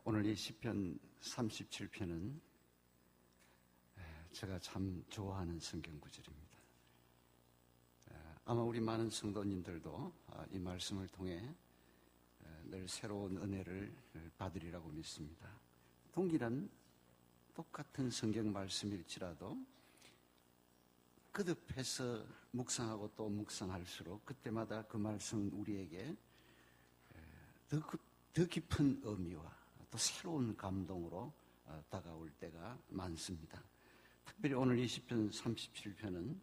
오늘 이 시편 37편은 제가 참 좋아하는 성경 구절입니다. 아마 우리 많은 성도님들도 이 말씀을 통해 늘 새로운 은혜를 받으리라고 믿습니다. 동일한 똑같은 성경 말씀일지라도 거듭해서 묵상하고 또 묵상할수록 그때마다 그 말씀은 우리에게 더 깊은 의미와 또 새로운 감동으로 다가올 때가 많습니다. 특별히 오늘 이 시편 37편은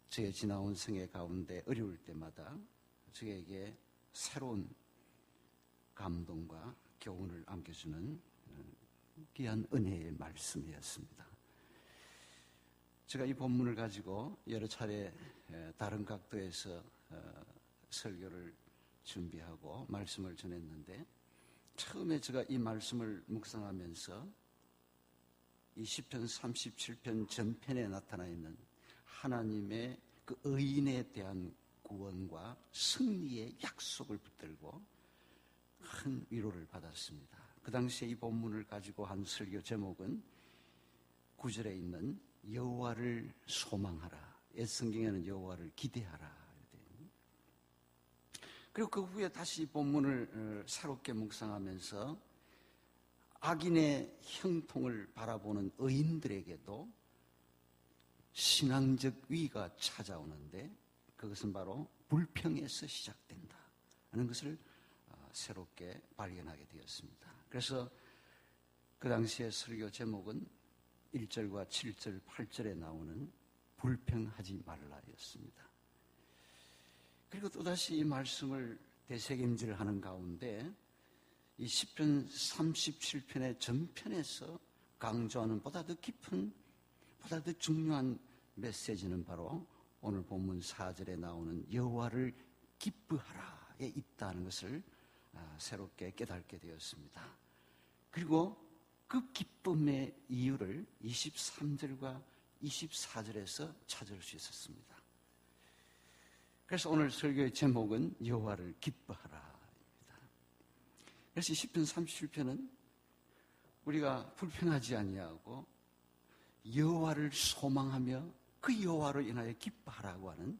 저의 지나온 생애 가운데 어려울 때마다 저에게 새로운 감동과 교훈을 안겨주는 귀한 은혜의 말씀이었습니다. 제가 이 본문을 가지고 여러 차례 다른 각도에서 설교를 준비하고 말씀을 전했는데, 처음에 제가 이 말씀을 묵상하면서 이 시편 37편 전편에 나타나 있는 하나님의 그 의인에 대한 구원과 승리의 약속을 붙들고 큰 위로를 받았습니다. 그 당시에 이 본문을 가지고 한 설교 제목은 9절에 있는 여호와를 소망하라, 옛 성경에는 여호와를 기대하라. 그리고 그 후에 다시 본문을 새롭게 묵상하면서 악인의 형통을 바라보는 의인들에게도 신앙적 위기가 찾아오는데 그것은 바로 불평에서 시작된다 하는 것을 새롭게 발견하게 되었습니다. 그래서 그 당시의 설교 제목은 1절과 7절, 8절에 나오는 불평하지 말라였습니다. 그리고 또다시 이 말씀을 되새김질하는 가운데 이 시편 37편의 전편에서 강조하는 보다 더 깊은, 보다 더 중요한 메시지는 바로 오늘 본문 4절에 나오는 여호와를 기뻐하라에 있다는 것을 새롭게 깨닫게 되었습니다. 그리고 그 기쁨의 이유를 23절과 24절에서 찾을 수 있었습니다. 그래서 오늘 설교의 제목은 여호와를 기뻐하라입니다. 그래서 시편 37편은 우리가 불평하지 아니하고 여호와를 소망하며 그 여호와로 인하여 기뻐하라고 하는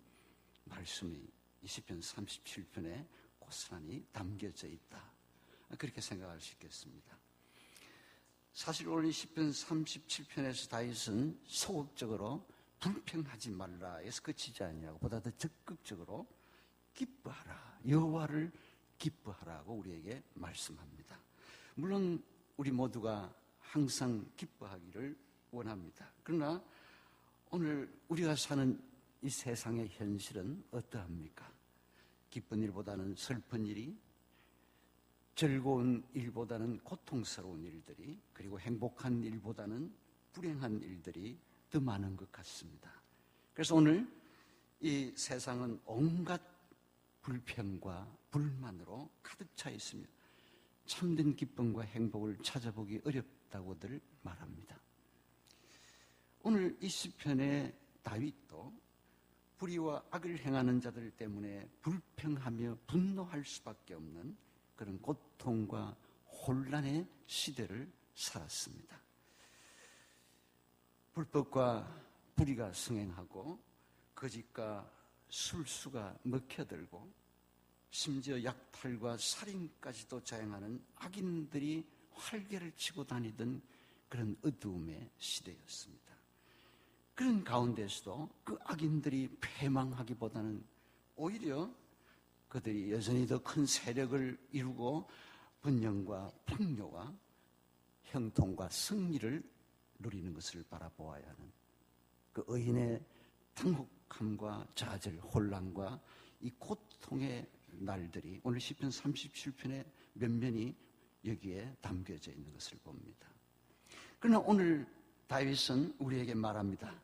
말씀이 이 시편 37편에 고스란히 담겨져 있다, 그렇게 생각할 수 있겠습니다. 사실 오늘 이 시편 37편에서 다윗은 소극적으로 불평하지 말라 해서 그치지 아니하고 보다 더 적극적으로 기뻐하라, 여호와를 기뻐하라고 우리에게 말씀합니다. 물론 우리 모두가 항상 기뻐하기를 원합니다. 그러나 오늘 우리가 사는 이 세상의 현실은 어떠합니까? 기쁜 일보다는 슬픈 일이, 즐거운 일보다는 고통스러운 일들이, 그리고 행복한 일보다는 불행한 일들이 더 많은 것 같습니다. 그래서 오늘 이 세상은 온갖 불평과 불만으로 가득 차 있으며 참된 기쁨과 행복을 찾아보기 어렵다고들 말합니다. 오늘 이 시편의 다윗도 불의와 악을 행하는 자들 때문에 불평하며 분노할 수밖에 없는 그런 고통과 혼란의 시대를 살았습니다. 불법과 불의가 승행하고 거짓과 술수가 먹혀들고 심지어 약탈과 살인까지도 자행하는 악인들이 활개를 치고 다니던 그런 어두움의 시대였습니다. 그런 가운데서도 그 악인들이 패망하기보다는 오히려 그들이 여전히 더 큰 세력을 이루고 분열과 풍요와 형통과 승리를 누리는 것을 바라보아야 하는 그 의인의 당혹함과 좌절, 혼란과 이 고통의 날들이 오늘 시편 37편의 면면이 여기에 담겨져 있는 것을 봅니다. 그러나 오늘 다윗은 우리에게 말합니다.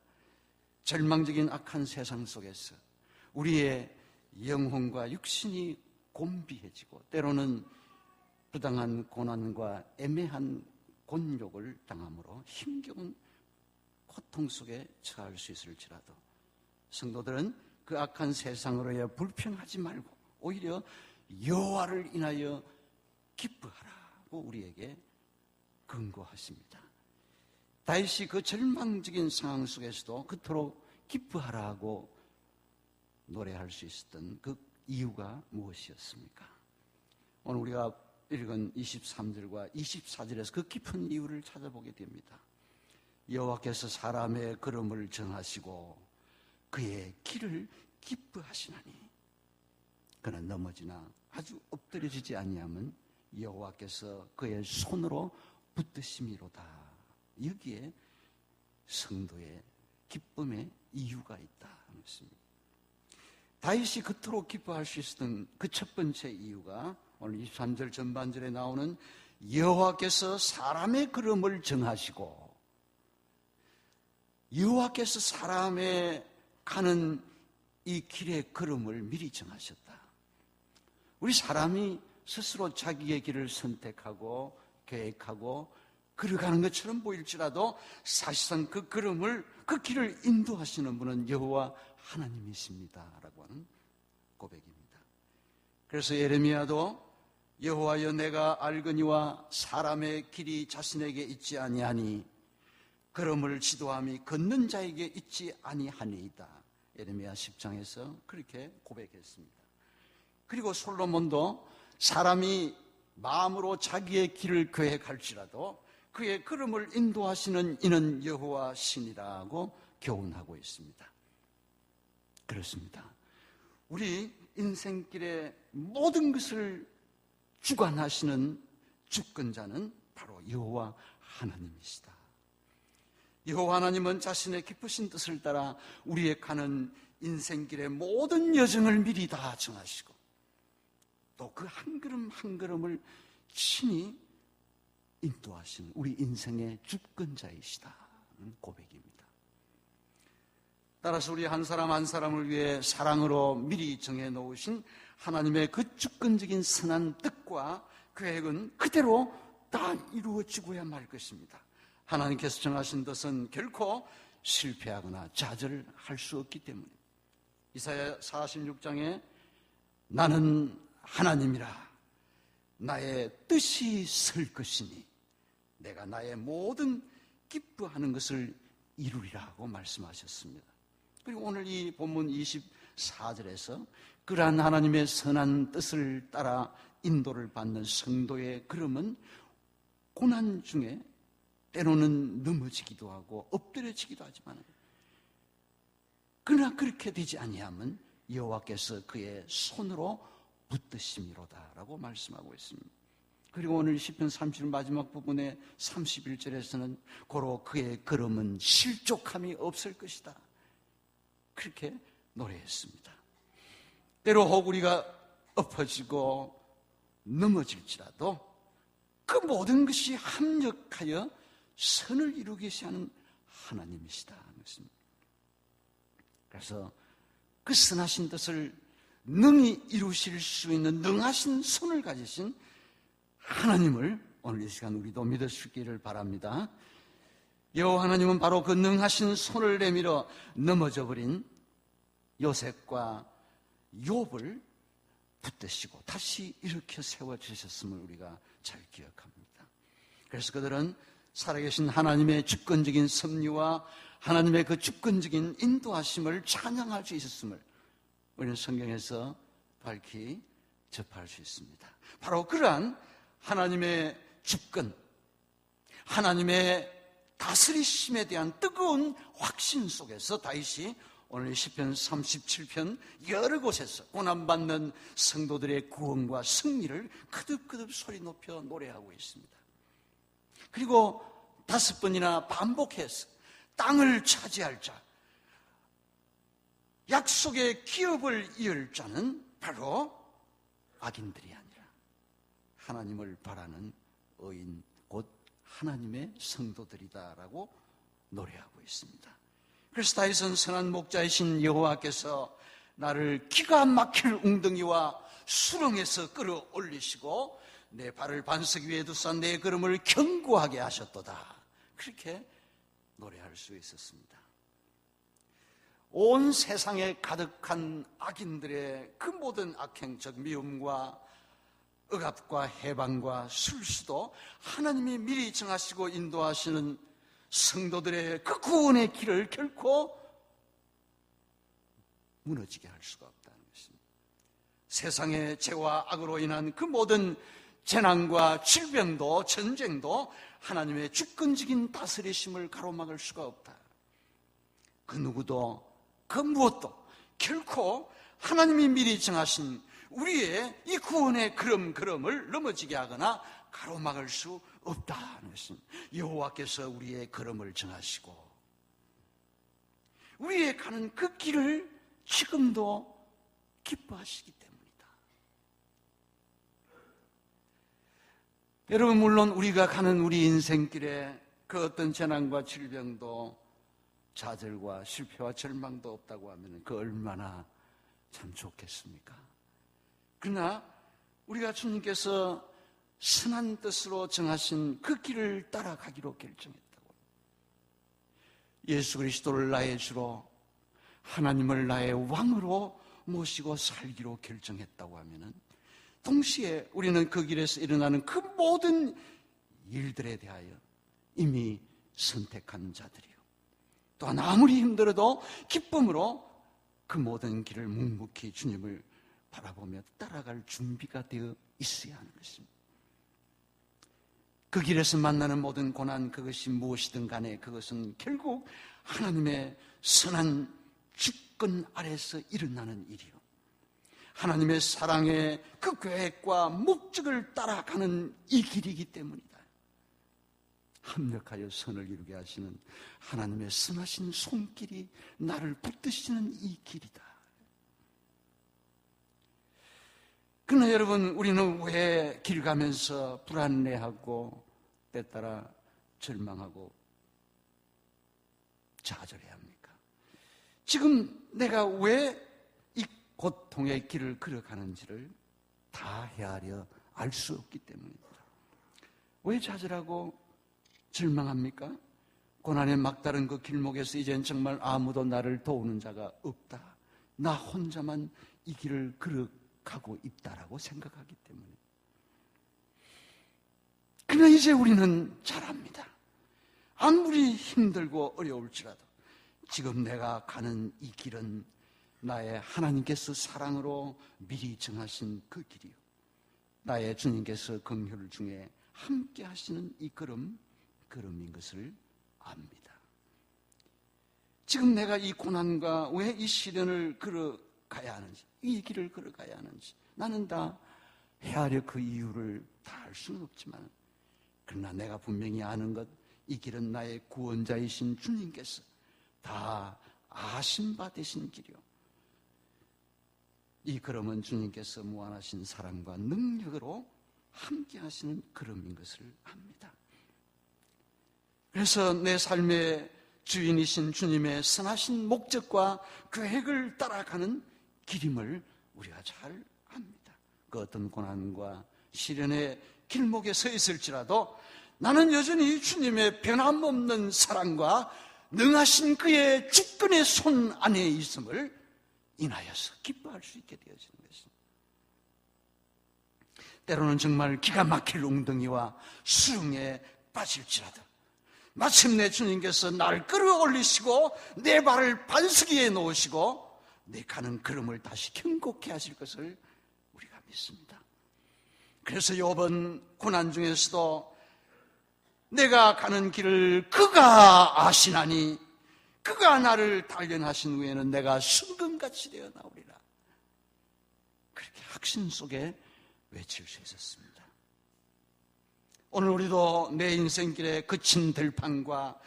절망적인 악한 세상 속에서 우리의 영혼과 육신이 곤비해지고 때로는 부당한 고난과 애매한 곤욕을 당함으로 힘겨운 고통 속에 처할 수 있을지라도 성도들은 그 악한 세상으로야 불평하지 말고 오히려 여호와를 인하여 기뻐하라, 있다고 우리에게 권고하십니다. 다윗이 그 절망적인 상황 속에서도 그토록 기뻐하라고 노래할 수 있었던 그 이유가 무엇이었습니까? 오늘 우리가 읽은 23절과 24절에서 그 깊은 이유를 찾아보게 됩니다. 여호와께서 사람의 걸음을 정하시고 그의 길을 기뻐하시나니 그는 넘어지나 아주 엎드려지지 아니하면 여호와께서 그의 손으로 붙드심이로다. 여기에 성도의 기쁨의 이유가 있다. 다윗이 그토록 기뻐할 수 있었던 그 첫 번째 이유가 오늘 23절 전반절에 나오는 여호와께서 사람의 걸음을 정하시고, 여호와께서 사람의 가는 이 길의 걸음을 미리 정하셨다. 우리 사람이 스스로 자기의 길을 선택하고 계획하고 걸어가는 것처럼 보일지라도 사실상 그 걸음을, 그 길을 인도하시는 분은 여호와 하나님이십니다 라고 하는 고백입니다. 그래서 예레미야도 여호와여 내가 알거니와 사람의 길이 자신에게 있지 아니하니 걸음을 지도함이 걷는 자에게 있지 아니하니이다. 예레미야 10장에서 그렇게 고백했습니다. 그리고 솔로몬도 사람이 마음으로 자기의 길을 계획할지라도 그의 걸음을 인도하시는 이는 여호와 신이라고 교훈하고 있습니다. 그렇습니다. 우리 인생길의 모든 것을 주관하시는 주권자는 바로 여호와 하나님이시다. 여호와 하나님은 자신의 기쁘신 뜻을 따라 우리의 가는 인생길의 모든 여정을 미리 다 정하시고 또 그 한 걸음 한 걸음을 친히 인도하시는 우리 인생의 주권자이시다 고백입니다. 따라서 우리 한 사람 한 사람을 위해 사랑으로 미리 정해놓으신 하나님의 그 주권적인 선한 뜻과 계획은 그대로 다 이루어지고야 말 것입니다. 하나님께서 정하신 뜻은 결코 실패하거나 좌절할 수 없기 때문입니다. 이사야 46장에 나는 하나님이라 나의 뜻이 설 것이니 내가 나의 모든 기뻐하는 것을 이루리라고 말씀하셨습니다. 그리고 오늘 이 본문 24절에서 그러한 하나님의 선한 뜻을 따라 인도를 받는 성도의 걸음은 고난 중에 때로는 넘어지기도 하고 엎드려지기도 하지만 그러나 그렇게 되지 아니하면 여호와께서 그의 손으로 붙드심이로다라고 말씀하고 있습니다. 그리고 오늘 시편 30절 마지막 부분의 31절에서는 고로 그의 걸음은 실족함이 없을 것이다. 그렇게 노래했습니다. 때로 혹 우리가 엎어지고 넘어질지라도 그 모든 것이 합력하여 선을 이루기 위한 하나님이시다. 그래서 그 선하신 뜻을 능히 이루실 수 있는 능하신 손을 가지신 하나님을 오늘 이 시간 우리도 믿을 수 있기를 바랍니다. 여호와 하나님은 바로 그 능하신 손을 내밀어 넘어져 버린 요셉과 욥을 붙드시고 다시 일으켜 세워주셨음을 우리가 잘 기억합니다. 그래서 그들은 살아계신 하나님의 주권적인 섭리와 하나님의 그 주권적인 인도하심을 찬양할 수 있었음을 우리는 성경에서 밝히 접할 수 있습니다. 바로 그러한 하나님의 주권, 하나님의 다스리심에 대한 뜨거운 확신 속에서 다윗이 오늘 시편 37편 여러 곳에서 고난받는 성도들의 구원과 승리를 크득크득 소리 높여 노래하고 있습니다. 그리고 5번이나 반복해서 땅을 차지할 자, 약속의 기업을 이을 자는 바로 악인들이 아니라 하나님을 바라는 의인, 곧 하나님의 성도들이다라고 노래하고 있습니다. 그래서 다윗은 선한 목자이신 여호와께서 나를 기가 막힐 웅덩이와 수렁에서 끌어올리시고 내 발을 반석 위에 두사 내 걸음을 견고하게 하셨도다. 그렇게 노래할 수 있었습니다. 온 세상에 가득한 악인들의 그 모든 악행적 미움과 억압과 해방과 술수도 하나님이 미리 정하시고 인도하시는 성도들의 그 구원의 길을 결코 무너지게 할 수가 없다는 것입니다. 세상의 죄와 악으로 인한 그 모든 재난과 질병도 전쟁도 하나님의 주권적인 다스리심을 가로막을 수가 없다. 그 누구도 그 무엇도 결코 하나님이 미리 정하신 우리의 이 구원의 걸음을 넘어지게 하거나 가로막을 수 없다는 것입니다. 여호와께서 우리의 걸음을 정하시고 우리의 가는 그 길을 지금도 기뻐하시기 때문이다. 여러분, 물론 우리가 가는 우리 인생길에 그 어떤 재난과 질병도 좌절과 실패와 절망도 없다고 하면 그 얼마나 참 좋겠습니까? 그러나 우리가 주님께서 선한 뜻으로 정하신 그 길을 따라가기로 결정했다고. 예수 그리스도를 나의 주로 하나님을 나의 왕으로 모시고 살기로 결정했다고 하면은 동시에 우리는 그 길에서 일어나는 그 모든 일들에 대하여 이미 선택한 자들이요. 또한 아무리 힘들어도 기쁨으로 그 모든 길을 묵묵히 주님을 바라보며 따라갈 준비가 되어 있어야 하는 것입니다. 그 길에서 만나는 모든 고난, 그것이 무엇이든 간에 그것은 결국 하나님의 선한 주권 아래서 일어나는 일이요, 하나님의 사랑의 그 계획과 목적을 따라가는 이 길이기 때문이다. 합력하여 선을 이루게 하시는 하나님의 선하신 손길이 나를 붙드시는 이 길이다. 그러나 여러분, 우리는 왜 길 가면서 불안해하고 때따라 절망하고 좌절해야 합니까? 지금 내가 왜 이 고통의 길을 걸어가는지를 다 헤아려 알 수 없기 때문입니다. 왜 좌절하고 절망합니까? 고난의 막다른 그 길목에서 이젠 정말 아무도 나를 도우는 자가 없다, 나 혼자만 이 길을 걸어가고 있다라고 생각하기 때문에. 그러나 이제 우리는 잘합니다. 아무리 힘들고 어려울지라도 지금 내가 가는 이 길은 나의 하나님께서 사랑으로 미리 정하신 그 길이요, 나의 주님께서 긍휼 중에 함께 하시는 이 걸음인 것을 압니다. 지금 내가 이 고난과 왜 이 시련을 걸어가야 하는지, 이 길을 걸어가야 하는지 나는 다 헤아려 그 이유를 다 알 수는 없지만, 그러나 내가 분명히 아는 것, 이 길은 나의 구원자이신 주님께서 다 아신 바 되신 길이요, 이 걸음은 주님께서 무한하신 사랑과 능력으로 함께 하시는 걸음인 것을 압니다. 그래서 내 삶의 주인이신 주님의 선하신 목적과 계획을 따라가는 길임을 우리가 잘 압니다. 그 어떤 고난과 시련의 길목에 서 있을지라도 나는 여전히 주님의 변함없는 사랑과 능하신 그의 주권의 손 안에 있음을 인하여서 기뻐할 수 있게 되어지는 것입니다. 때로는 정말 기가 막힐 웅덩이와 수렁에 빠질지라도 마침내 주님께서 나를 끌어올리시고 내 발을 반석 위에 놓으시고 내 가는 걸음을 다시 견고케 하실 것을 우리가 믿습니다. 그래서 이번 고난 중에서도 내가 가는 길을 그가 아시나니 그가 나를 단련하신 후에는 내가 순금같이 되어 나오리라, 그렇게 확신 속에 외칠 수 있었습니다. 오늘 우리도 내 인생길에 거친 들판과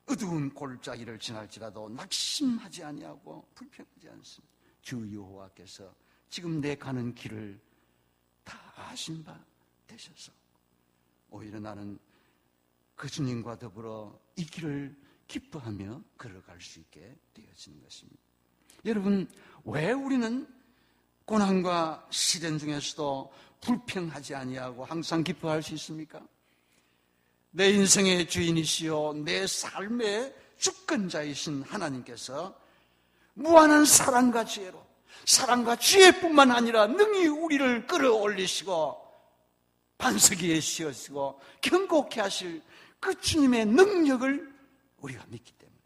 어두운 골짜기를 지날지라도 낙심하지 아니하고 불평하지 않습니다. 주 여호와께서 지금 내 가는 길을 다 아신 바 되셔서 오히려 나는 그 주님과 더불어 이 길을 기뻐하며 걸어갈 수 있게 되어지는 것입니다. 여러분, 왜 우리는 고난과 시련 중에서도 불평하지 아니하고 항상 기뻐할 수 있습니까? 내 인생의 주인이시요 내 삶의 주권자이신 하나님께서 무한한 사랑과 지혜로, 사랑과 지혜뿐만 아니라 능히 우리를 끌어올리시고 반석위에 씌우시고 견고케 하실 그 주님의 능력을 우리가 믿기 때문에,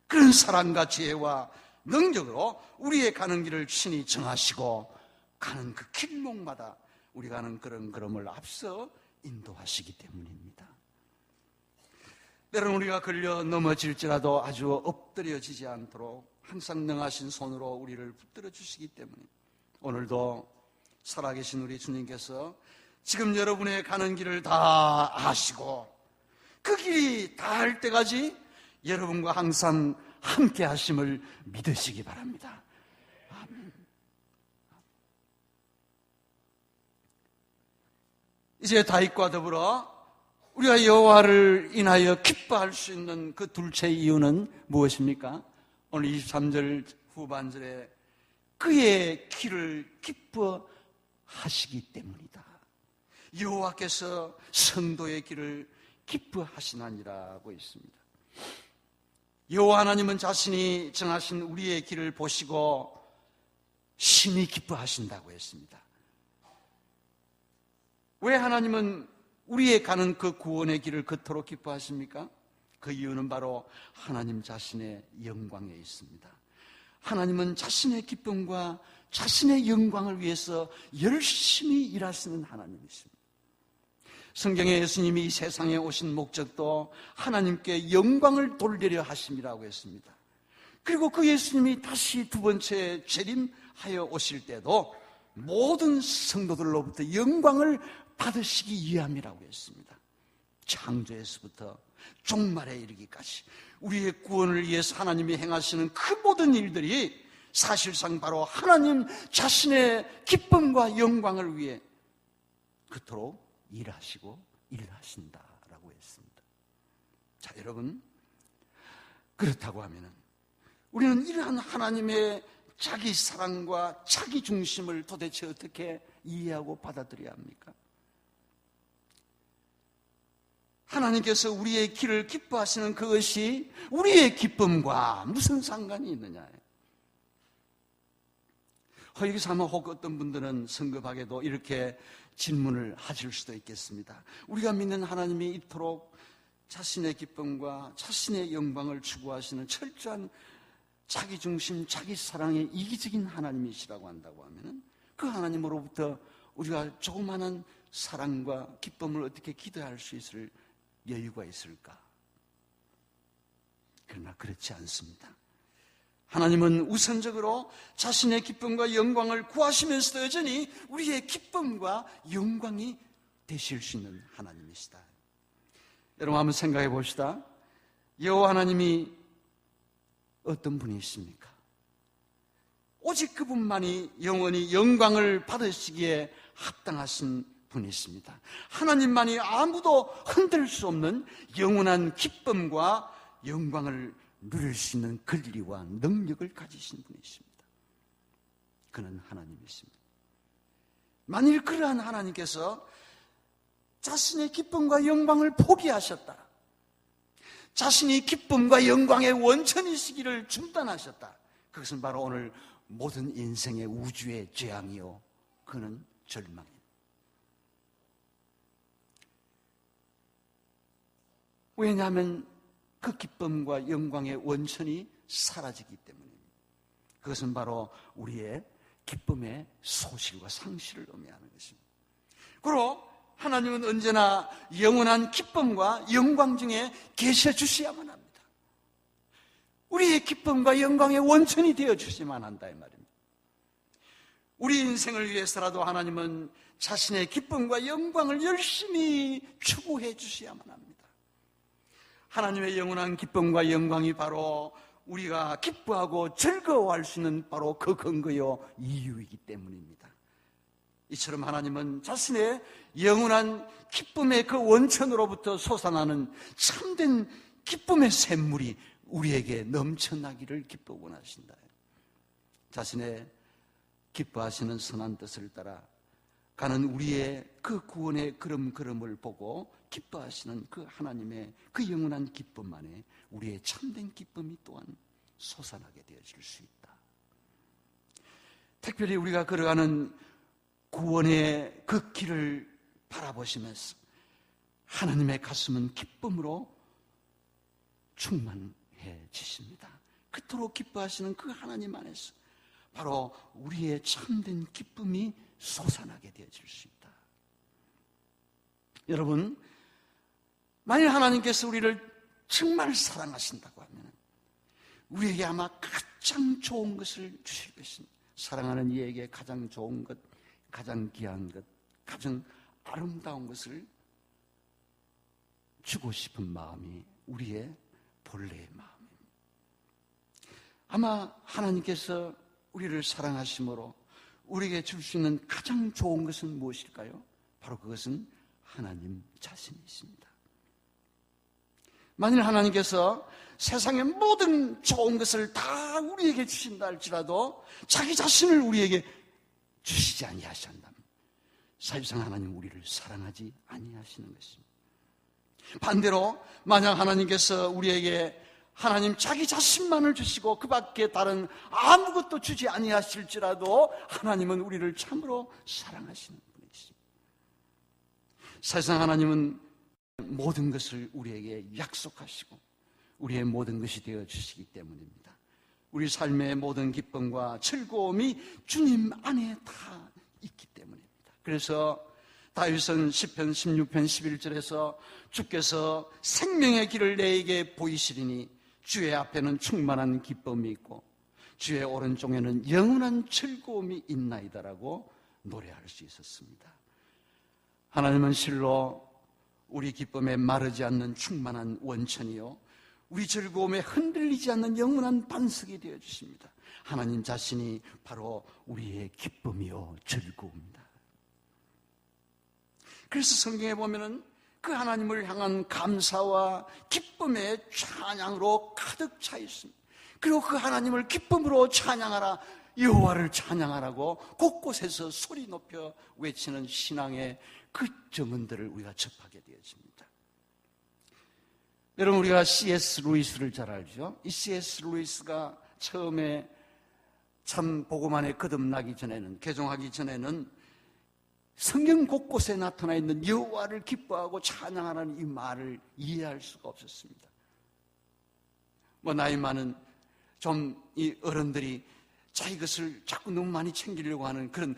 그런 사랑과 지혜와 능력으로 우리의 가는 길을 친히 정하시고 가는 그 길목마다 우리가 가는 그런 걸음을 앞서 인도하시기 때문입니다. 때로는 우리가 걸려 넘어질지라도 아주 엎드려지지 않도록 항상 능하신 손으로 우리를 붙들어 주시기 때문에, 오늘도 살아계신 우리 주님께서 지금 여러분의 가는 길을 다 아시고 그 길이 닿을 때까지 여러분과 항상 함께 하심을 믿으시기 바랍니다. 아멘. 이제 다윗과 더불어 우리가 여호와를 인하여 기뻐할 수 있는 그 둘째 이유는 무엇입니까? 오늘 23절 후반절에 그의 길을 기뻐하시기 때문이다. 여호와께서 성도의 길을 기뻐하시나니라고 있습니다. 여호와 하나님은 자신이 정하신 우리의 길을 보시고 심히 기뻐하신다고 했습니다. 왜 하나님은 우리의 가는 그 구원의 길을 그토록 기뻐하십니까? 그 이유는 바로 하나님 자신의 영광에 있습니다. 하나님은 자신의 기쁨과 자신의 영광을 위해서 열심히 일하시는 하나님이십니다. 성경에 예수님이 이 세상에 오신 목적도 하나님께 영광을 돌리려 하심이라고 했습니다. 그리고 그 예수님이 다시 두 번째 재림하여 오실 때도 모든 성도들로부터 영광을 받으시기 위함이라고 했습니다. 창조에서부터 종말에 이르기까지 우리의 구원을 위해서 하나님이 행하시는 그 모든 일들이 사실상 바로 하나님 자신의 기쁨과 영광을 위해 그토록 일하시고 일하신다라고 했습니다. 자, 여러분, 그렇다고 하면은 우리는 이러한 하나님의 자기 사랑과 자기 중심을 도대체 어떻게 이해하고 받아들여야 합니까? 하나님께서 우리의 길을 기뻐하시는 그것이 우리의 기쁨과 무슨 상관이 있느냐? 여기서 아마 혹 어떤 분들은 성급하게도 이렇게 질문을 하실 수도 있겠습니다. 우리가 믿는 하나님이 이토록 자신의 기쁨과 자신의 영광을 추구하시는 철저한 자기 중심, 자기 사랑의 이기적인 하나님이시라고 한다고 하면은 그 하나님으로부터 우리가 조그마한 사랑과 기쁨을 어떻게 기대할 수 있을 여유가 있을까? 그러나 그렇지 않습니다. 하나님은 우선적으로 자신의 기쁨과 영광을 구하시면서도 여전히 우리의 기쁨과 영광이 되실 수 있는 하나님이시다. 여러분 한번 생각해 봅시다. 여호와 하나님이 어떤 분이십니까? 오직 그분만이 영원히 영광을 받으시기에 합당하신 분이십니다. 하나님만이 아무도 흔들 수 없는 영원한 기쁨과 영광을 누릴 수 있는 권리와 능력을 가지신 분이십니다. 그는 하나님이십니다. 만일 그러한 하나님께서 자신의 기쁨과 영광을 포기하셨다, 자신이 기쁨과 영광의 원천이시기를 중단하셨다, 그것은 바로 오늘 모든 인생의 우주의 재앙이요, 그는 절망입니다. 왜냐하면 그 기쁨과 영광의 원천이 사라지기 때문입니다. 그것은 바로 우리의 기쁨의 소실과 상실을 의미하는 것입니다. 그리고 하나님은 언제나 영원한 기쁨과 영광 중에 계셔 주셔야만 합니다. 우리의 기쁨과 영광의 원천이 되어 주시만 한다 이 말입니다. 우리 인생을 위해서라도 하나님은 자신의 기쁨과 영광을 열심히 추구해 주셔야만 합니다. 하나님의 영원한 기쁨과 영광이 바로 우리가 기뻐하고 즐거워할 수 있는 바로 그 근거요 이유이기 때문입니다. 이처럼 하나님은 자신의 영원한 기쁨의 그 원천으로부터 솟아나는 참된 기쁨의 샘물이 우리에게 넘쳐나기를 기뻐 원하신다. 자신의 기뻐하시는 선한 뜻을 따라 가는 우리의 그 구원의 걸음걸음을 보고 기뻐하시는 그 하나님의 그 영원한 기쁨 안에 우리의 참된 기쁨이 또한 솟아나게 되어질 수 있다. 특별히 우리가 걸어가는 구원의 그 길을 바라보시면서 하나님의 가슴은 기쁨으로 충만해지십니다. 그토록 기뻐하시는 그 하나님 안에서 바로 우리의 참된 기쁨이 솟아나게 되어질 수 있다. 여러분, 만일 하나님께서 우리를 정말 사랑하신다고 하면 우리에게 아마 가장 좋은 것을 주실 것입니다. 사랑하는 이에게 가장 좋은 것, 가장 귀한 것, 가장 아름다운 것을 주고 싶은 마음이 우리의 본래의 마음입니다. 아마 하나님께서 우리를 사랑하심으로 우리에게 줄 수 있는 가장 좋은 것은 무엇일까요? 바로 그것은 하나님 자신이십니다. 만일 하나님께서 세상의 모든 좋은 것을 다 우리에게 주신다 할지라도 자기 자신을 우리에게 주시지 아니하신다면 사실상 하나님 우리를 사랑하지 아니하시는 것입니다. 반대로 만약 하나님께서 우리에게 하나님 자기 자신만을 주시고 그 밖에 다른 아무것도 주지 아니하실지라도 하나님은 우리를 참으로 사랑하시는 분이십니다. 사실상 하나님은 모든 것을 우리에게 약속하시고 우리의 모든 것이 되어 주시기 때문입니다. 우리 삶의 모든 기쁨과 즐거움이 주님 안에 다 있기 때문입니다. 그래서 다윗은 시편 16편 11절에서 주께서 생명의 길을 내게 보이시리니 주의 앞에는 충만한 기쁨이 있고 주의 오른쪽에는 영원한 즐거움이 있나이다라고 노래할 수 있었습니다. 하나님은 실로 우리 기쁨에 마르지 않는 충만한 원천이요 우리 즐거움에 흔들리지 않는 영원한 반석이 되어주십니다. 하나님 자신이 바로 우리의 기쁨이요 즐거움입니다. 그래서 성경에 보면은 그 하나님을 향한 감사와 기쁨의 찬양으로 가득 차 있습니다. 그리고 그 하나님을 기쁨으로 찬양하라, 여호와를 찬양하라고 곳곳에서 소리 높여 외치는 신앙의 그 정언들을 우리가 접하게 되어집니다. 여러분, 우리가 C.S. 루이스를 잘 알죠? 이 C.S. 루이스가 처음에 참 복음안에 거듭나기 전에는, 개종하기 전에는 성경 곳곳에 나타나 있는 여호와를 기뻐하고 찬양하라는 이 말을 이해할 수가 없었습니다. 나이 많은 좀 이 어른들이 자기 것을 자꾸 너무 많이 챙기려고 하는 그런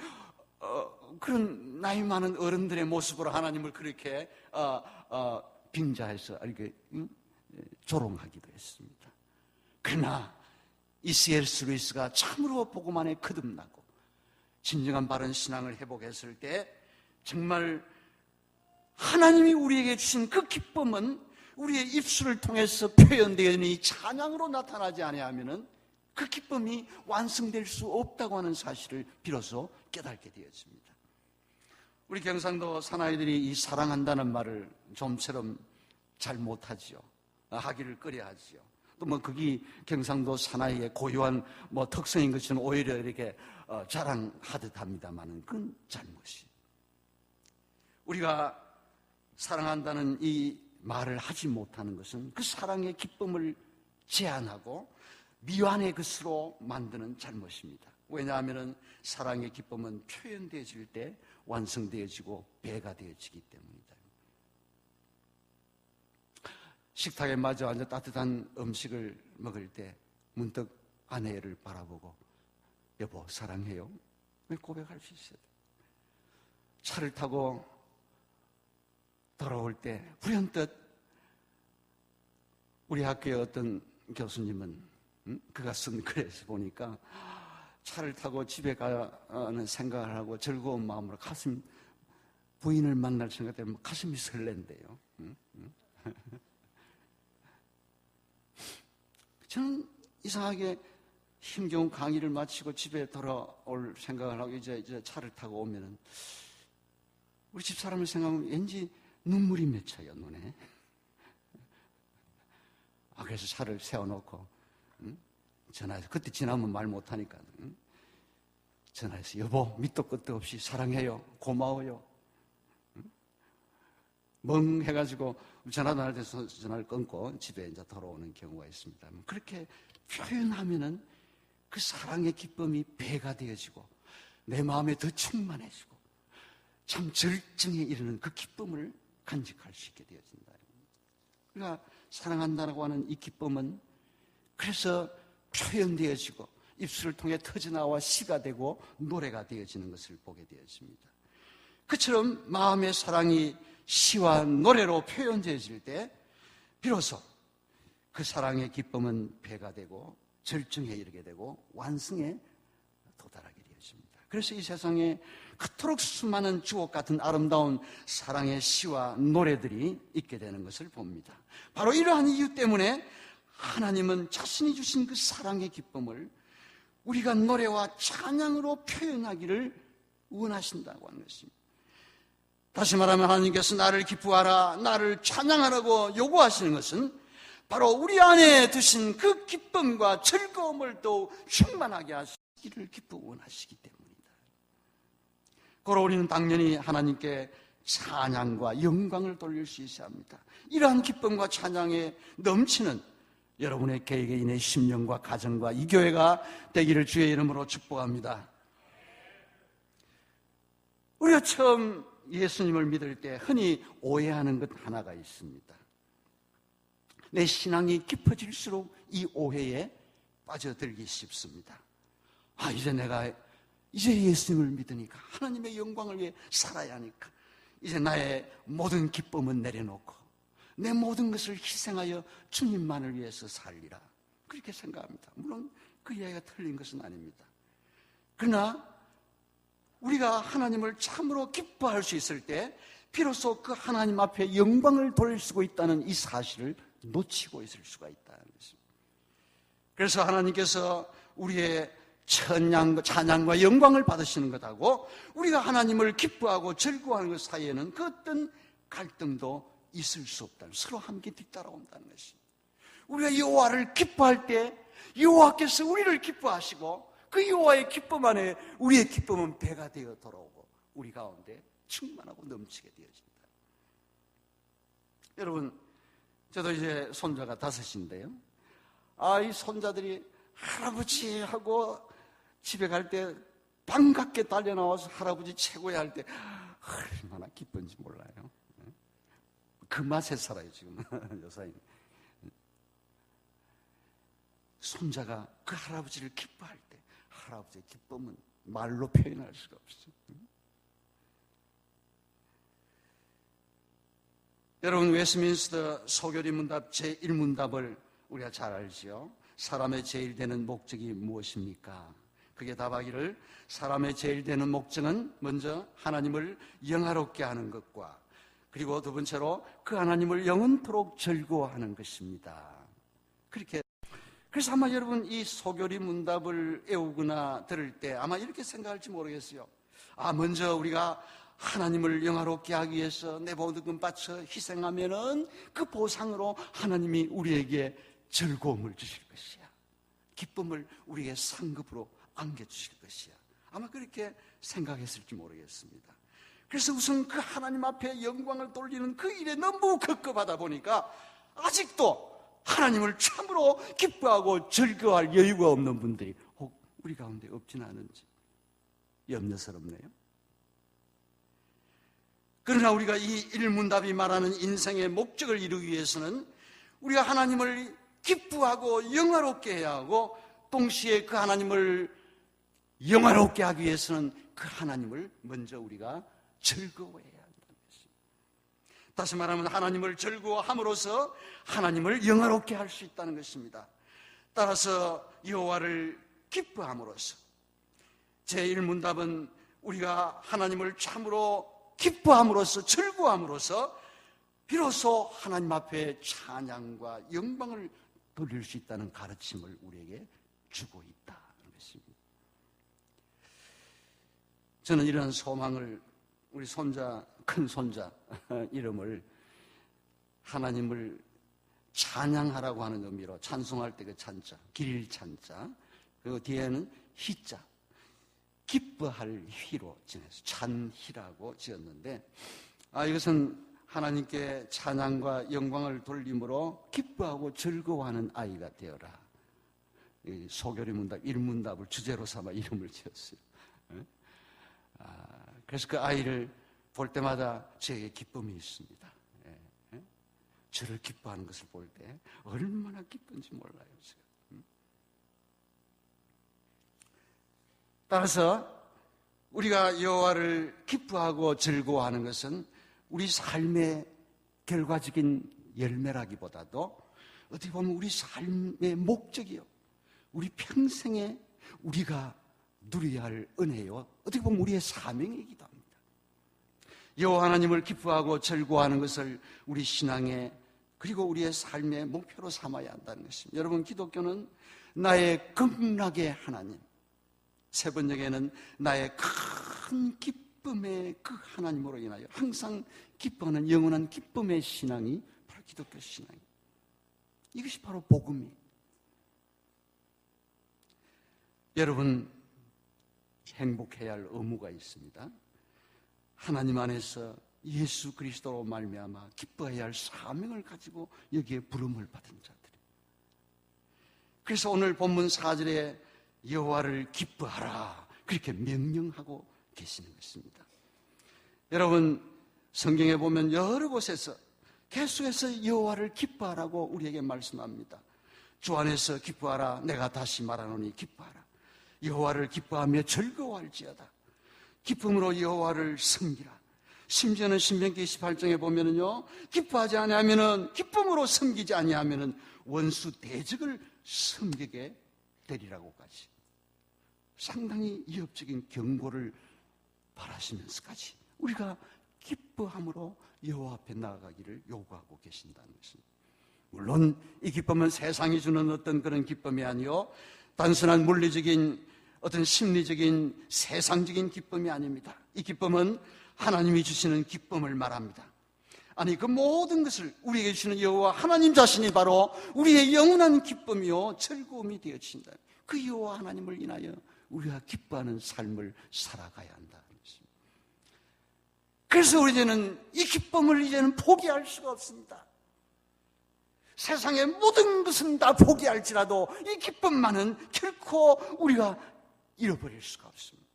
나이 많은 어른들의 모습으로 하나님을 그렇게 빙자해서 이렇게 조롱하기도 했습니다. 그러나 이 C.S. 루이스가 참으로 복음 안에 거듭나고 진정한 바른 신앙을 회복했을 때 정말 하나님이 우리에게 주신 그 기쁨은 우리의 입술을 통해서 표현되니 찬양으로 나타나지 아니하면은 그 기쁨이 완성될 수 없다고 하는 사실을 비로소 깨닫게 되었습니다. 우리 경상도 사나이들이 이 사랑한다는 말을 좀처럼 잘 못하지요. 하기를 꺼려하지요. 또 그게 경상도 사나이의 고유한 특성인 것은 오히려 이렇게 자랑하듯 합니다만은 그건 잘못이. 우리가 사랑한다는 이 말을 하지 못하는 것은 그 사랑의 기쁨을 제한하고 미완의 것으로 만드는 잘못입니다. 왜냐하면 사랑의 기쁨은 표현되어질 때 완성되어지고 배가 되어지기 때문이다. 식탁에 마주 앉아 따뜻한 음식을 먹을 때 문득 아내를 바라보고 여보 사랑해요? 왜 고백할 수 있어요? 차를 타고 돌아올 때 불현듯 우리 학교의 어떤 교수님은 그가 쓴 글에서 보니까 차를 타고 집에 가는 생각을 하고 즐거운 마음으로 부인을 만날 생각 때문에 가슴이 설렌대요. 저는 이상하게 힘겨운 강의를 마치고 집에 돌아올 생각을 하고 이제 차를 타고 오면은 우리 집 사람을 생각하면 왠지 눈물이 맺혀요, 눈에. 그래서 차를 세워놓고 전화해서, 그때 지나면 말 못하니까 전화해서 여보 밑도 끝도 없이 사랑해요, 고마워요. 멍 해가지고 전화도 안 할 때 전화를 끊고 집에 이제 돌아오는 경우가 있습니다. 그렇게 표현하면은 그 사랑의 기쁨이 배가 되어지고 내 마음에 더 충만해지고 참 절정에 이르는 그 기쁨을 간직할 수 있게 되어진다. 우리가 사랑한다고 하는 이 기쁨은 그래서 표현되어지고 입술을 통해 터져나와 시가 되고 노래가 되어지는 것을 보게 되어집니다. 그처럼 마음의 사랑이 시와 노래로 표현되어질 때 비로소 그 사랑의 기쁨은 배가 되고 절정에 이르게 되고 완성에 도달하게 되어집니다. 그래서 이 세상에 그토록 수많은 주옥 같은 아름다운 사랑의 시와 노래들이 있게 되는 것을 봅니다. 바로 이러한 이유 때문에 하나님은 자신이 주신 그 사랑의 기쁨을 우리가 노래와 찬양으로 표현하기를 원하신다고 하는 것입니다. 다시 말하면 하나님께서 나를 기뻐하라, 나를 찬양하라고 요구하시는 것은 바로 우리 안에 두신 그 기쁨과 즐거움을 또 충만하게 하시기를 기뻐 원하시기 때문이다. 그러므로 우리는 당연히 하나님께 찬양과 영광을 돌릴 수 있어야 합니다. 이러한 기쁨과 찬양에 넘치는 여러분의 개개인의 심령과 가정과 이 교회가 되기를 주의 이름으로 축복합니다. 우리가 처음 예수님을 믿을 때 흔히 오해하는 것 하나가 있습니다. 내 신앙이 깊어질수록 이 오해에 빠져들기 쉽습니다. 이제 예수님을 믿으니까 하나님의 영광을 위해 살아야 하니까 이제 나의 모든 기쁨은 내려놓고 내 모든 것을 희생하여 주님만을 위해서 살리라, 그렇게 생각합니다. 물론 그 이야기가 틀린 것은 아닙니다. 그러나 우리가 하나님을 참으로 기뻐할 수 있을 때 비로소 그 하나님 앞에 영광을 돌릴 수 있다는 이 사실을 놓치고 있을 수가 있다는 것입니다. 그래서 하나님께서 우리의 찬양과 영광을 받으시는 것하고 우리가 하나님을 기뻐하고 즐거워하는 것 사이에는 그 어떤 갈등도 있을 수 없다는, 서로 함께 뒤따라온다는 것입니다. 우리가 여호와를 기뻐할 때 여호와께서 우리를 기뻐하시고 그 여호와의 기쁨 안에 우리의 기쁨은 배가 되어 돌아오고 우리 가운데 충만하고 넘치게 되어진다. 여러분, 저도 이제 손자가 5인데요. 이 손자들이 할아버지 하고 집에 갈 때 반갑게 달려 나와서 할아버지 최고야 할 때 얼마나 기쁜지 몰라요. 그 맛에 살아요 지금 여사님. 손자가 그 할아버지를 기뻐할 때 할아버지의 기쁨은 말로 표현할 수가 없어요. 여러분, 웨스트민스터 소교리 문답 제1문답을 우리가 잘 알지요. 사람의 제일 되는 목적이 무엇입니까? 그게 답하기를 사람의 제일 되는 목적은 먼저 하나님을 영화롭게 하는 것과 그리고 두 번째로 그 하나님을 영원토록 즐거워하는 것입니다. 그래서 아마 여러분 이 소교리 문답을 외우거나 들을 때 아마 이렇게 생각할지 모르겠어요. 먼저 우리가 하나님을 영화롭게 하기 위해서 내 모든 것 바쳐 희생하면은 그 보상으로 하나님이 우리에게 즐거움을 주실 것이야. 기쁨을 우리에게 상급으로 안겨주실 것이야. 아마 그렇게 생각했을지 모르겠습니다. 그래서 우선 그 하나님 앞에 영광을 돌리는 그 일에 너무 급급하다 보니까 아직도 하나님을 참으로 기뻐하고 즐거워할 여유가 없는 분들이 혹 우리 가운데 없지는 않은지 염려스럽네요. 그러나 우리가 이 일문답이 말하는 인생의 목적을 이루기 위해서는 우리가 하나님을 기뻐하고 영화롭게 해야 하고 동시에 그 하나님을 영화롭게 하기 위해서는 그 하나님을 먼저 우리가 즐거워해야 한다는 것입니다. 다시 말하면 하나님을 즐거워함으로써 하나님을 영화롭게 할 수 있다는 것입니다. 따라서 여호와를 기뻐함으로써 제1문답은 우리가 하나님을 참으로 기뻐함으로써 즐거워함으로써 비로소 하나님 앞에 찬양과 영광을 돌릴 수 있다는 가르침을 우리에게 주고 있다는 것입니다. 저는 이런 소망을 우리 손자, 큰 손자 이름을 하나님을 찬양하라고 하는 의미로 찬송할 때 그 찬자, 길 찬자, 그리고 뒤에는 희자, 기뻐할 희로 지내서 찬희라고 지었는데 이것은 하나님께 찬양과 영광을 돌림으로 기뻐하고 즐거워하는 아이가 되어라. 소교리 문답 1문답을 주제로 삼아 이름을 지었어요. 그래서 그 아이를 볼 때마다 저에게 기쁨이 있습니다. 저를 기뻐하는 것을 볼 때 얼마나 기쁜지 몰라요. 제가. 따라서 우리가 여호와를 기뻐하고 즐거워하는 것은 우리 삶의 결과적인 열매라기보다도 어떻게 보면 우리 삶의 목적이요, 우리 평생에 우리가 누려야 할 은혜요, 어떻게 보면 우리의 사명이기도 합니다. 여호와 하나님을 기뻐하고 즐거워하는 것을 우리 신앙의 그리고 우리의 삶의 목표로 삼아야 한다는 것입니다. 여러분, 기독교는 나의 극락의 하나님, 세 번역에는 나의 큰 기쁨의 그 하나님으로 인하여 항상 기뻐하는 영원한 기쁨의 신앙이 바로 기독교 신앙이에요. 이것이 바로 복음이에요. 여러분, 행복해야 할 의무가 있습니다. 하나님 안에서 예수 그리스도로 말미암아 기뻐해야 할 사명을 가지고 여기에 부름을 받은 자들이. 그래서 오늘 본문 4절에 여호와를 기뻐하라 그렇게 명령하고 계시는 것입니다. 여러분, 성경에 보면 여러 곳에서 계속해서 여호와를 기뻐하라고 우리에게 말씀합니다. 주 안에서 기뻐하라. 내가 다시 말하노니 기뻐하라. 여호와를 기뻐하며 즐거워할지어다. 기쁨으로 여호와를 섬기라. 심지어는 신명기 28장에 보면은요, 기뻐하지 아니하면은, 기쁨으로 섬기지 아니하면은 원수 대적을 섬기게 되리라고까지 상당히 위협적인 경고를 바라시면서까지 우리가 기뻐함으로 여호와 앞에 나아가기를 요구하고 계신다는 것입니다. 물론 이 기쁨은 세상이 주는 어떤 그런 기쁨이 아니요, 단순한 물리적인 어떤 심리적인 세상적인 기쁨이 아닙니다. 이 기쁨은 하나님이 주시는 기쁨을 말합니다. 아니, 그 모든 것을 우리에게 주시는 여호와 하나님 자신이 바로 우리의 영원한 기쁨이요 즐거움이 되어진다. 그 여호와 하나님을 인하여 우리가 기뻐하는 삶을 살아가야 한다는 것입니다. 그래서 우리는 이 기쁨을 이제는 포기할 수가 없습니다. 세상의 모든 것은 다 포기할지라도 이 기쁨만은 결코 우리가 잃어버릴 수가 없습니다.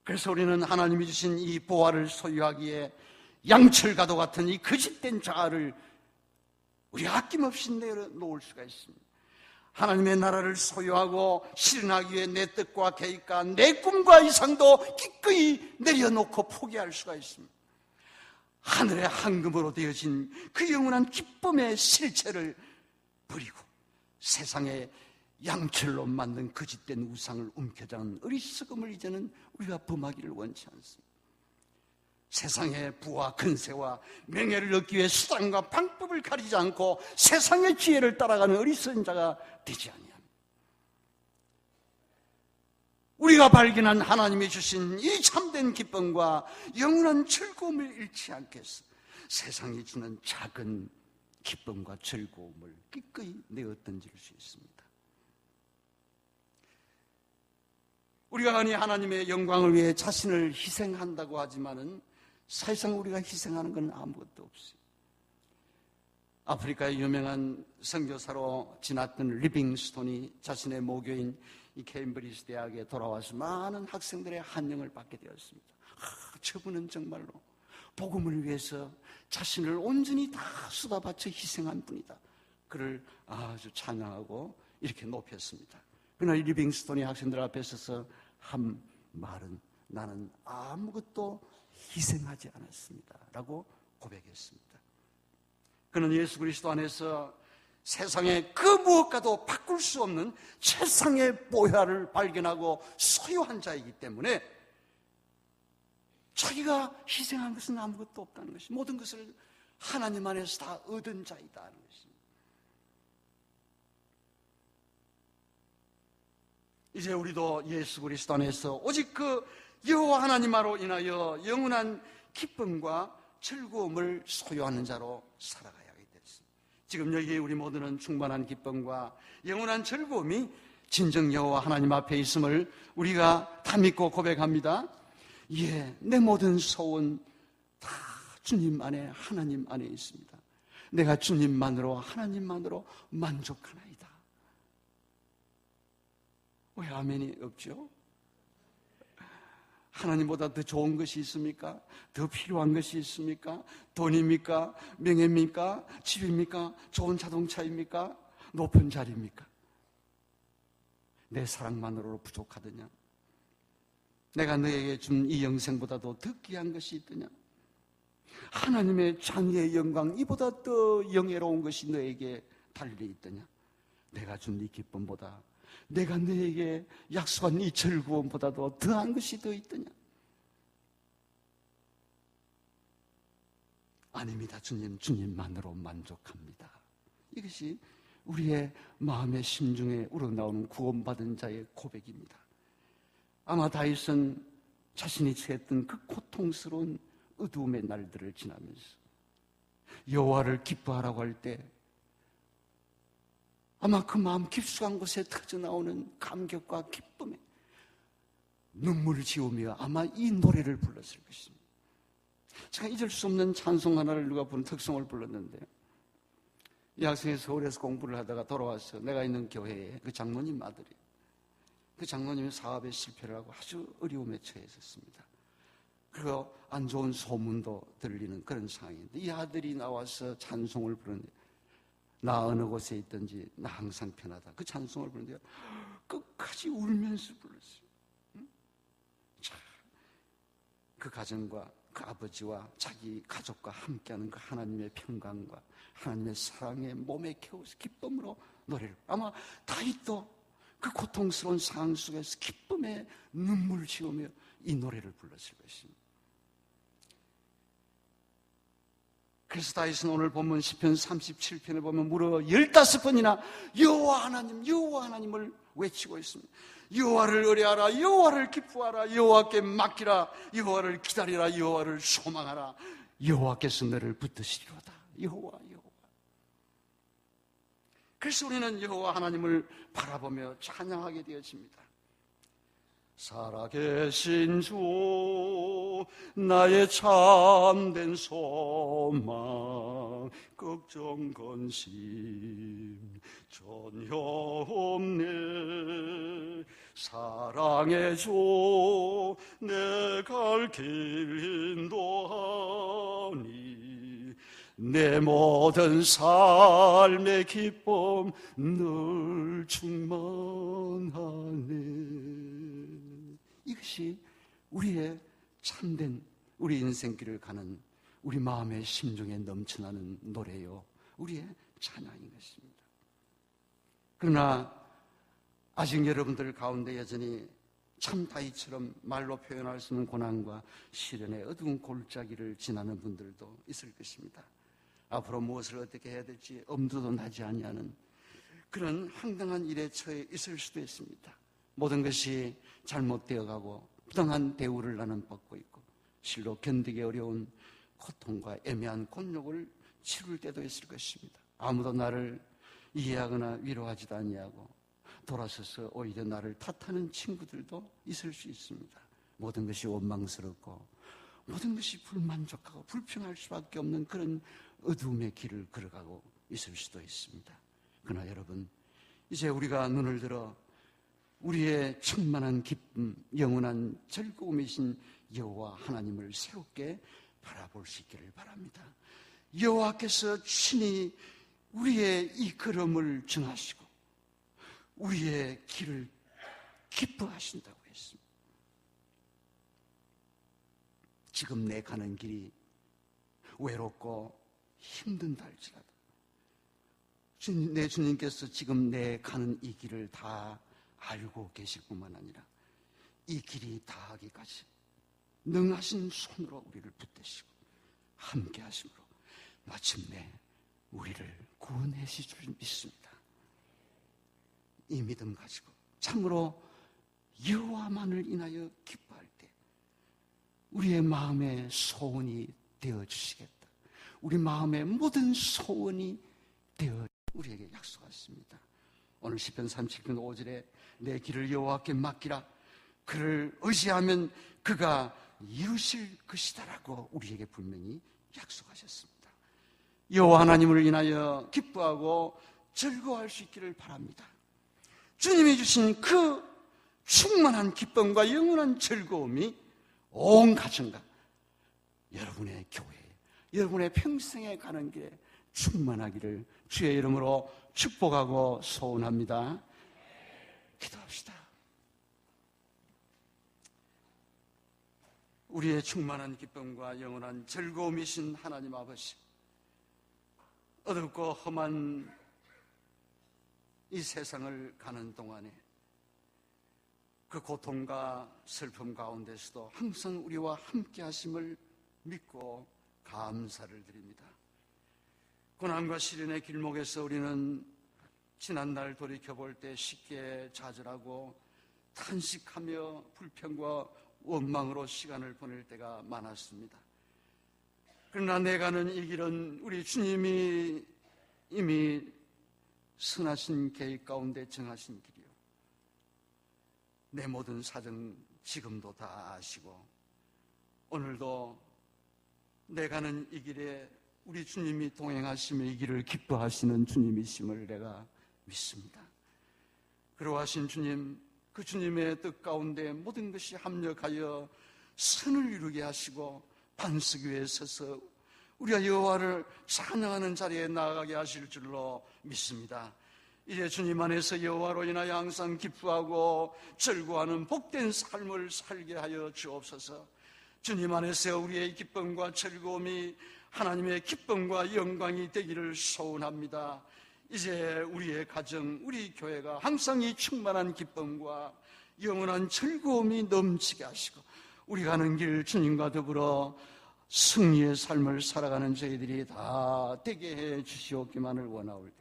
그래서 우리는 하나님이 주신 이 보화를 소유하기에 양철과도 같은 이 거짓된 자아를 우리가 아낌없이 내려놓을 수가 있습니다. 하나님의 나라를 소유하고 실현하기 위해 내 뜻과 계획과 내 꿈과 이상도 기꺼이 내려놓고 포기할 수가 있습니다. 하늘의 황금으로 되어진 그 영원한 기쁨의 실체를 버리고 세상의 양철로 만든 거짓된 우상을 움켜잡은 어리석음을 이제는 우리가 범하기를 원치 않습니다. 세상의 부와 근세와 명예를 얻기 위해 수단과 방법을 가리지 않고 세상의 지혜를 따라가는 어리석은 자가 되지 아니합니다. 우리가 발견한 하나님이 주신 이 참된 기쁨과 영원한 즐거움을 잃지 않게 해서 세상이 주는 작은 기쁨과 즐거움을 기꺼이 내어 던질 수 있습니다. 우리가 흔히 하나님의 영광을 위해 자신을 희생한다고 하지만은 사실상 우리가 희생하는 건 아무것도 없어요. 아프리카의 유명한 선교사로 지났던 리빙스톤이 자신의 모교인 이 케임브리지 대학에 돌아와서 많은 학생들의 환영을 받게 되었습니다. 저분은 정말로 복음을 위해서 자신을 온전히 다 쏟아바쳐 희생한 분이다. 그를 아주 찬양하고 이렇게 높였습니다. 그러나 리빙스톤이 학생들 앞에 서서 한 말은 나는 아무것도 희생하지 않았습니다 라고 고백했습니다. 그는 예수 그리스도 안에서 세상의 그 무엇과도 바꿀 수 없는 최상의 보혈을 발견하고 소유한 자이기 때문에 자기가 희생한 것은 아무것도 없다는 것이, 모든 것을 하나님 안에서 다 얻은 자이다 하는 것입니다. 이제 우리도 예수 그리스도 안에서 오직 그 여호와 하나님으로 인하여 영원한 기쁨과 즐거움을 소유하는 자로 살아가야 하겠습니다. 지금 여기 우리 모두는 충만한 기쁨과 영원한 즐거움이 진정 여호와 하나님 앞에 있음을 우리가 다 믿고 고백합니다. 예, 내 모든 소원 다 주님 안에, 하나님 안에 있습니다. 내가 주님만으로, 하나님만으로 만족하나이다. 왜 아멘이 없죠? 하나님보다 더 좋은 것이 있습니까? 더 필요한 것이 있습니까? 돈입니까? 명예입니까? 집입니까? 좋은 자동차입니까? 높은 자리입니까? 내 사랑만으로 부족하더냐? 내가 너에게 준 이 영생보다도 더 귀한 것이 있더냐? 하나님의 자녀의 영광, 이보다 더 영예로운 것이 너에게 달리 있더냐? 내가 준 이 기쁨보다, 내가 너에게 약속한 이 즐거움보다도 더한 것이 더 있더냐? 아닙니다. 주님만으로 만족합니다. 이것이 우리의 마음의 심중에 우러나오는 구원받은 자의 고백입니다. 아마 다윗은 자신이 처했던 그 고통스러운 어두움의 날들을 지나면서 여호와를 기뻐하라고 할 때 아마 그 마음 깊숙한 곳에 터져나오는 감격과 기쁨에 눈물을 지으며 아마 이 노래를 불렀을 것입니다. 제가 잊을 수 없는 찬송 하나를 누가 부른 특송을 불렀는데, 이 학생이 서울에서 공부를 하다가 돌아와서 내가 있는 교회에 그 장로님 아들이, 그 장로님이 사업에 실패를 하고 아주 어려움에 처해 있었습니다. 그리고 안 좋은 소문도 들리는 그런 상황인데 이 아들이 나와서 찬송을 부르는데, 나 어느 곳에 있든지 나 항상 편하다, 그 찬송을 부르는데 끝까지 울면서 불렀어요. 자, 그 가정과 그 아버지와 자기 가족과 함께하는 그 하나님의 평강과 하나님의 사랑에 몸에 겨워서 기쁨으로 노래를, 아마 다윗도 그 고통스러운 상황 속에서 기쁨에 눈물을 지으며 이 노래를 불렀을 것입니다. 그래서 다윗은 오늘 보면 시편 37편에 보면 무려 15번이나 여호와 하나님을 외치고 있습니다. 여호와를 의뢰하라, 여호와를 기뻐하라, 여호와께 맡기라, 여호와를 기다리라, 여호와를 소망하라, 여호와께서 너를 붙드시리로다. 여호와. 그래서 우리는 여호와 하나님을 바라보며 찬양하게 되어집니다. 살아계신 주, 나의 참된 소망, 걱정 근심 전혀 없네. 사랑의 주, 내 갈 길 인도하니, 내 모든 삶의 기쁨 늘 충만하네. 이것이 우리의 참된 우리 인생길을 가는 우리 마음의 심중에 넘쳐나는 노래요, 우리의 찬양인 것입니다. 그러나 아직 여러분들 가운데 여전히 참 다윗처럼 말로 표현할 수 없는 고난과 시련의 어두운 골짜기를 지나는 분들도 있을 것입니다. 앞으로 무엇을 어떻게 해야 될지 엄두도 나지 아니하는 그런 황당한 일에 처해 있을 수도 있습니다. 모든 것이 잘못되어 가고 부당한 대우를 나는 받고 있고 실로 견디기 어려운 고통과 애매한 곤욕을 치룰 때도 있을 것입니다. 아무도 나를 이해하거나 위로하지도 아니하고 돌아서서 오히려 나를 탓하는 친구들도 있을 수 있습니다. 모든 것이 원망스럽고 모든 것이 불만족하고 불평할 수밖에 없는 그런 어두움의 길을 걸어가고 있을 수도 있습니다. 그러나 여러분, 이제 우리가 눈을 들어 우리의 충만한 기쁨, 영원한 즐거움이신 여호와 하나님을 새롭게 바라볼 수 있기를 바랍니다. 여호와께서 친히 우리의 이 걸음을 정하시고 우리의 길을 기뻐하신다고 했습니다. 지금 내 가는 길이 외롭고 힘든다 할지라도 내 주님께서 지금 내 가는 이 길을 다 알고 계실 뿐만 아니라 이 길이 다하기까지 능하신 손으로 우리를 붙드시고 함께 하심으로 마침내 우리를 구원하실 줄 믿습니다. 이 믿음 가지고 참으로 여호와만을 인하여 기뻐할 때 우리의 마음의 소원이 되어주시겠다. 우리 마음의 모든 소원이 되어 우리에게 약속하십니다. 오늘 시편 37편 5절에 내 길을 여호와께 맡기라, 그를 의지하면 그가 이루실 것이다라고 우리에게 분명히 약속하셨습니다. 여호와 하나님을 인하여 기뻐하고 즐거워할 수 있기를 바랍니다. 주님이 주신 그 충만한 기쁨과 영원한 즐거움이 온 가정과 여러분의 교회, 여러분의 평생에 가는 길에 충만하기를 주의 이름으로 축복하고 소원합니다. 기도합시다. 우리의 충만한 기쁨과 영원한 즐거움이신 하나님 아버지, 어둡고 험한 이 세상을 가는 동안에 그 고통과 슬픔 가운데서도 항상 우리와 함께 하심을 믿고 감사를 드립니다. 고난과 시련의 길목에서 우리는 지난날 돌이켜볼 때 쉽게 좌절하고 탄식하며 불평과 원망으로 시간을 보낼 때가 많았습니다. 그러나 내가는 이 길은 우리 주님이 이미 선하신 계획 가운데 정하신 길이요, 내 모든 사정 지금도 다 아시고 오늘도 내가는 이 길에 우리 주님이 동행하시며 이 길을 기뻐하시는 주님이심을 내가 믿습니다. 그러하신 주님, 그 주님의 뜻 가운데 모든 것이 합력하여 선을 이루게 하시고 반석 위에 서서 우리가 여호와를 찬양하는 자리에 나아가게 하실 줄로 믿습니다. 이제 주님 안에서 여호와로 인하여 항상 기뻐하고 즐거워하는 복된 삶을 살게 하여 주옵소서. 주님 안에서 우리의 기쁨과 즐거움이 하나님의 기쁨과 영광이 되기를 소원합니다. 이제 우리의 가정, 우리 교회가 항상 이 충만한 기쁨과 영원한 즐거움이 넘치게 하시고 우리 가는 길 주님과 더불어 승리의 삶을 살아가는 저희들이 다 되게 해 주시옵기만을 원하오니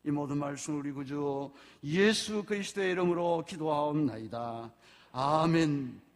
이 모든 말씀 우리 구주 예수 그리스도의 이름으로 기도하옵나이다. 아멘.